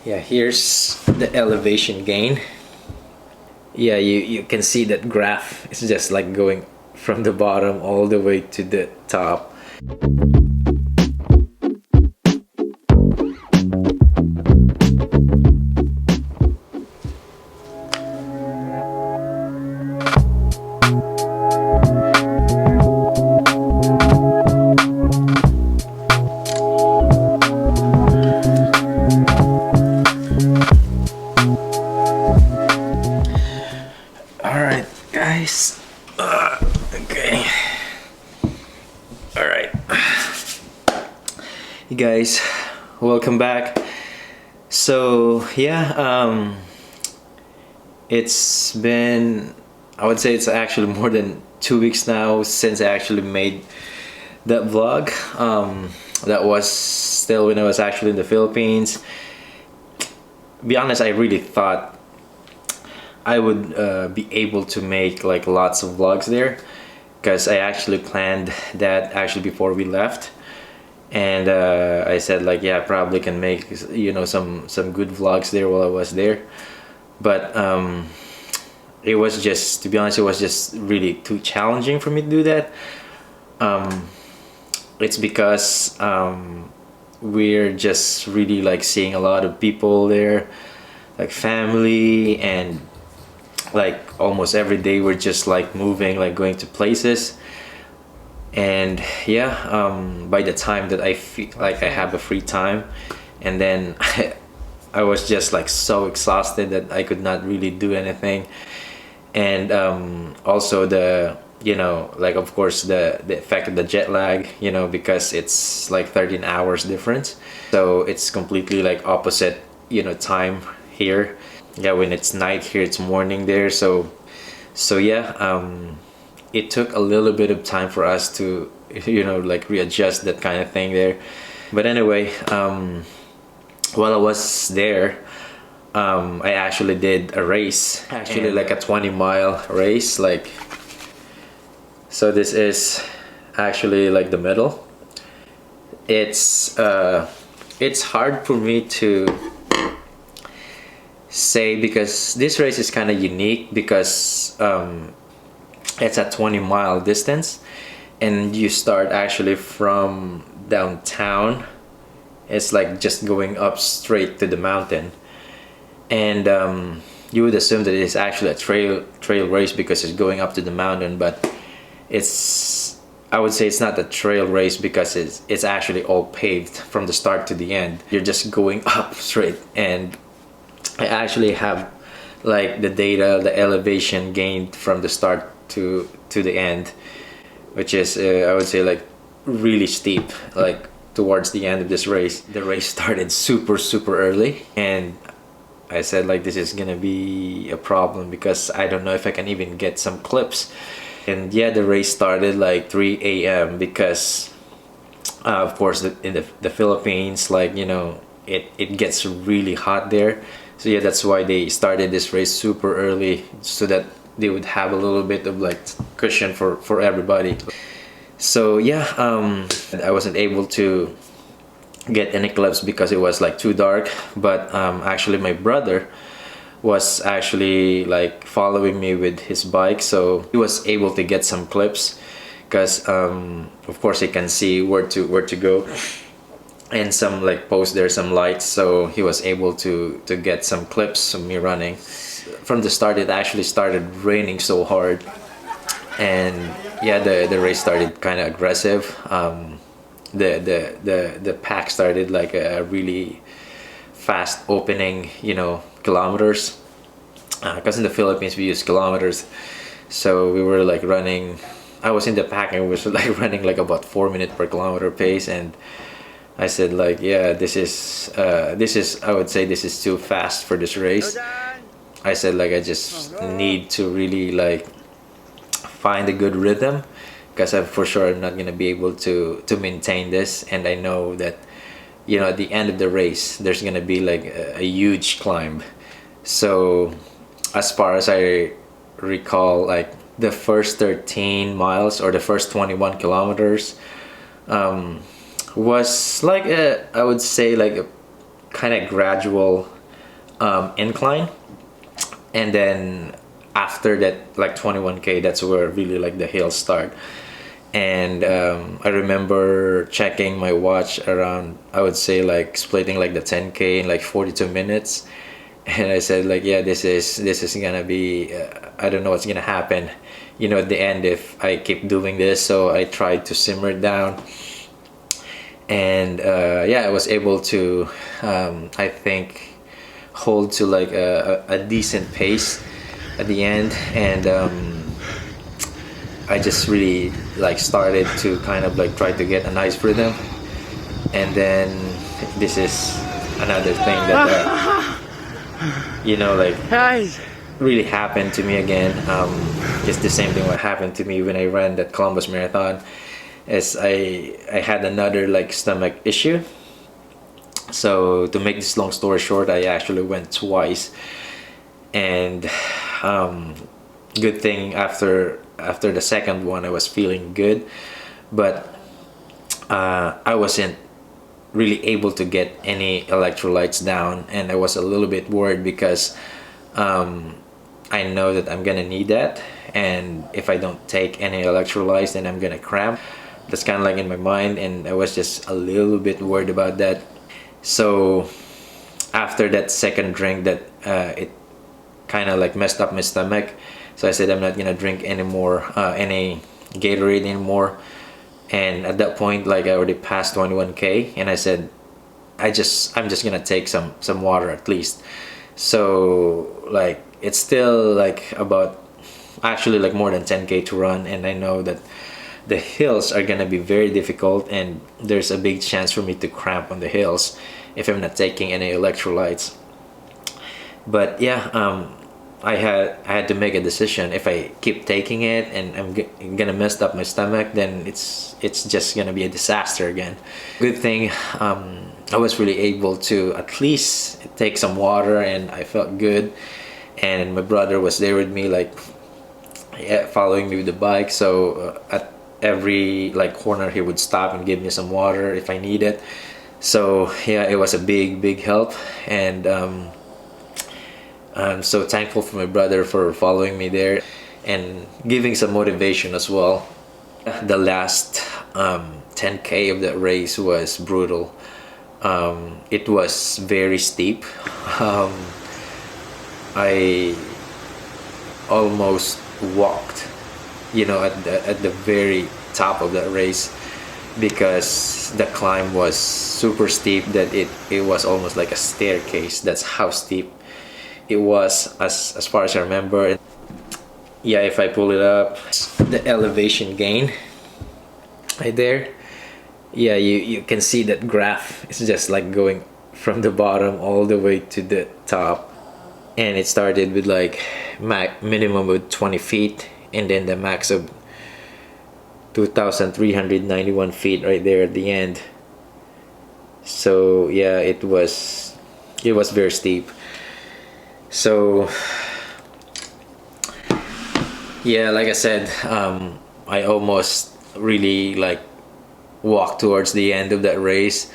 Yeah, here's the elevation gain. Yeah, you can see that graph. It's just like going from the bottom all the way to the top. Alright, guys. Okay. Alright. You guys, welcome back. So, yeah, it's been, I would say it's actually more than 2 weeks now since I actually made that vlog. That was still when I was actually in the Philippines. Be honest, I really thought I would be able to make like lots of vlogs there, because I actually planned that actually before we left, and I said like, yeah, I probably can make some good vlogs there while I was there. But it was just, to be honest, it was just really too challenging for me to do that. It's because we're just really like seeing a lot of people there, like family, and like almost every day we're just like moving, like going to places. And yeah, by the time that I feel like I have a free time, and then I was just like so exhausted that I could not really do anything. And also the, like, of course, the effect of the jet lag, because it's like 13 hours difference, so it's completely like opposite, time here. Yeah, when it's night here, it's morning there. So yeah, it took a little bit of time for us to like readjust that kind of thing there. But anyway, while I was there, I actually did a race, actually like a 20-mile race. Like, so this is actually like the middle. It's hard for me to say, because this race is kind of unique, because it's a 20-mile distance, and you start actually from downtown. It's like just going up straight to the mountain, and you would assume that it's actually a trail race because it's going up to the mountain, but I would say it's not a trail race, because it's actually all paved from the start to the end. You're just going up straight. And I actually have like the data, the elevation gained from the start to the end, which is I would say like really steep. Like towards the end of this race, the race started super early, and I said like, this is gonna be a problem, because I don't know if I can even get some clips. And yeah, the race started like 3 a.m. because of course in the Philippines, like, it gets really hot there. So yeah, that's why they started this race super early, so that they would have a little bit of like cushion for everybody. So yeah, I wasn't able to get any clips because it was like too dark. But actually my brother was actually like following me with his bike, so he was able to get some clips, because of course he can see where to go, and some like post there some lights, so he was able to get some clips of me running. From the start, it actually started raining so hard, and yeah, the race started kind of aggressive. The pack started like a really fast opening, kilometers, because in the Philippines we use kilometers. So we were like running, I was in the pack and we was like running like about 4 minutes per kilometer pace. And I said like, yeah, this is I would say this is too fast for this race. I said like, I just need to really like find a good rhythm, because I'm for sure not gonna be able to maintain this. And I know that, at the end of the race there's gonna be like a huge climb. So as far as I recall, like the first 13 miles or the first 21 kilometers was like I would say like kind of gradual incline, and then after that, like 21K, that's where really like the hills start. And I remember checking my watch around, I would say like splitting like the 10K in like 42 minutes. And I said like, yeah, this is gonna be I don't know what's gonna happen, at the end if I keep doing this. So I tried to simmer it down, and yeah, I was able to I think hold to like a decent pace at the end. And I just really like started to kind of like try to get a nice rhythm. And then this is another thing that like really happened to me again. Just the same thing what happened to me when I ran that Columbus Marathon, is I had another like stomach issue. So to make this long story short, I actually went twice. And good thing after the second one I was feeling good, but I wasn't really able to get any electrolytes down, and I was a little bit worried because I know that I'm gonna need that, and if I don't take any electrolytes then I'm gonna cramp. That's kind of like in my mind, and I was just a little bit worried about that. So after that second drink, that it kind of like messed up my stomach. So I said I'm not gonna drink anymore, any Gatorade anymore. And at that point, like I already passed 21K, and I said I'm just gonna take some water at least. So like it's still like about actually like more than 10K to run, and I know that the hills are gonna be very difficult, and there's a big chance for me to cramp on the hills if I'm not taking any electrolytes. But yeah, I had to make a decision. If I keep taking it and I'm gonna mess up my stomach, then it's just gonna be a disaster again. Good thing I was really able to at least take some water, and I felt good. And my brother was there with me, like, yeah, following me with the bike. So at every like corner he would stop and give me some water if I need it. So yeah, it was a big help. And I'm so thankful for my brother for following me there and giving some motivation as well. The last 10K of that race was brutal. It was very steep. I almost walked, at the very top of that race, because the climb was super steep, that it was almost like a staircase. That's how steep it was, as far as I remember. Yeah, if I pull it up, the elevation gain right there, yeah, you can see that graph. It's just like going from the bottom all the way to the top. And it started with like minimum of 20 feet, and then the max of 2,391 feet right there at the end. So yeah, it was very steep. So yeah, like I said, I almost really like walked towards the end of that race,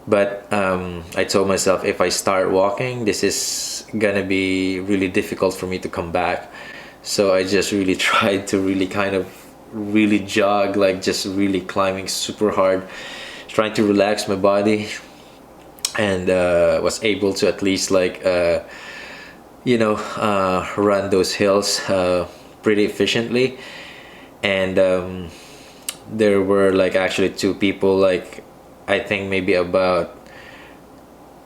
but I told myself if I start walking, this is gonna be really difficult for me to come back. So I just really tried to really kind of really jog, like just really climbing super hard, trying to relax my body, and was able to at least like run those hills pretty efficiently. And there were like actually two people, like I think maybe about,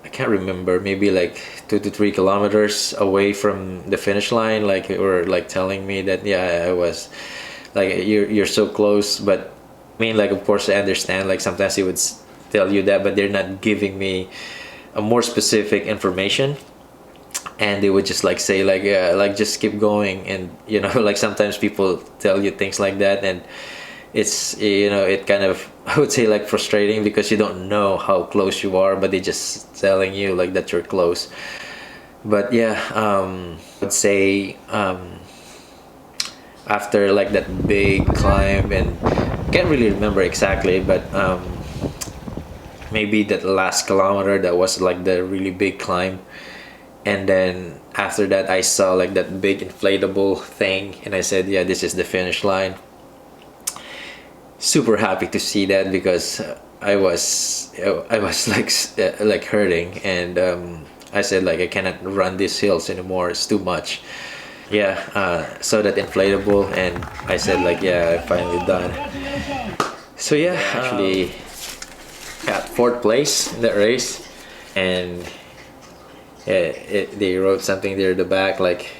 I can't remember, maybe like 2 to 3 kilometers away from the finish line, like were like telling me that yeah, I was like, you're so close. But I mean, like, of course I understand, like sometimes he would tell you that, but they're not giving me a more specific information. And they would just like say like, yeah, like just keep going. And like sometimes people tell you things like that, and it's it kind of, I would say, like frustrating, because you don't know how close you are, but they just telling you like that you're close. But yeah, I'd say after like that big climb, and I can't really remember exactly, but maybe that last kilometer, that was like the really big climb. And then after that, I saw like that big inflatable thing, and I said, yeah, this is the finish line. Super happy to see that, because I was like hurting, and I said like I cannot run these hills anymore, it's too much. Yeah, saw that inflatable, and I said like, yeah, I finally done. So yeah, actually got fourth place in that race. And they wrote something there at the back, like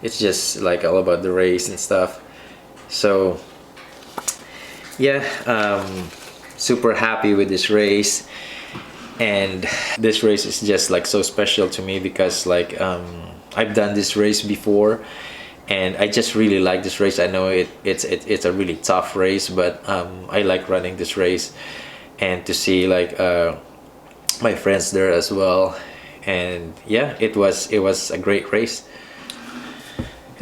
it's just like all about the race and stuff. So yeah, super happy with this race. And this race is just like so special to me, because like I've done this race before, and I just really like this race. I know it's a really tough race, but I like running this race, and to see like my friends there as well. And yeah, it was a great race.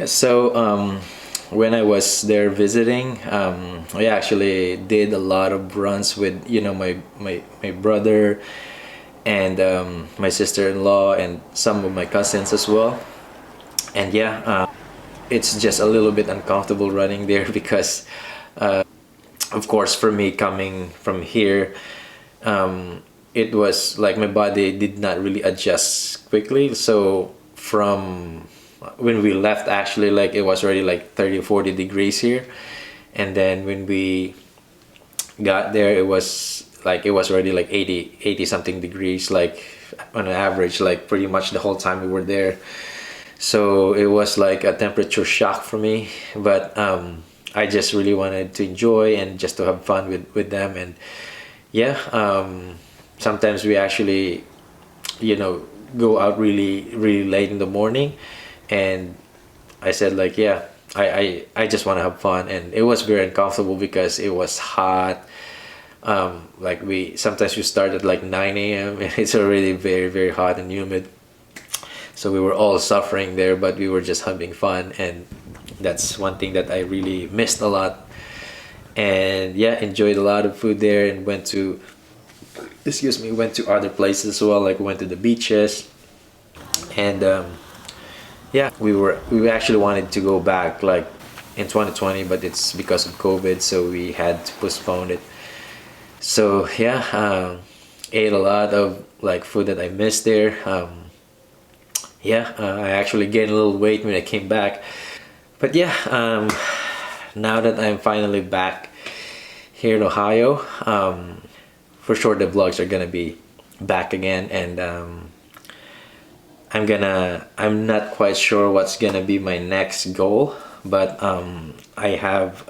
So when I was there visiting, I actually did a lot of runs with, you know, my brother, and my sister-in-law, and some of my cousins as well. And yeah, it's just a little bit uncomfortable running there because of course, for me coming from here, it was like my body did not really adjust quickly. So from when we left, actually, like it was already like 30 or 40 degrees here, and then when we got there, it was already like 80 something degrees, like on an average, like pretty much the whole time we were there. So it was like a temperature shock for me, but I just really wanted to enjoy and just to have fun with them. And yeah, sometimes we actually, you know, go out really late in the morning, and I said like, yeah, I just want to have fun. And it was very uncomfortable because it was hot. Like sometimes we start at like 9 a.m. and it's already very hot and humid. So we were all suffering there, but we were just having fun, and that's one thing that I really missed a lot. And yeah, enjoyed a lot of food there, and went to other places as well, like went to the beaches. And yeah, we actually wanted to go back like in 2020, but it's because of COVID, so we had to postpone it. So yeah, ate a lot of like food that I missed there. Yeah, I actually gained a little weight when I came back. But yeah, now that I'm finally back here in Ohio, for sure the vlogs are gonna be back again. And I'm not quite sure what's gonna be my next goal, but I have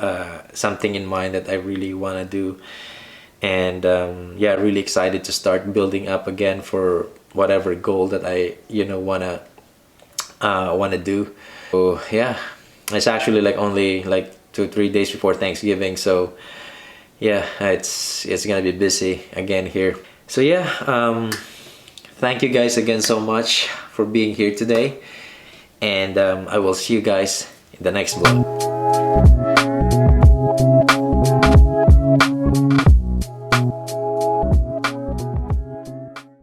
something in mind that I really want to do. And yeah, really excited to start building up again for whatever goal that I, you know, wanna do. So yeah, it's actually like only like 2-3 days before Thanksgiving, so yeah, it's gonna be busy again here. So yeah, thank you guys again so much for being here today, and I will see you guys in the next vlog.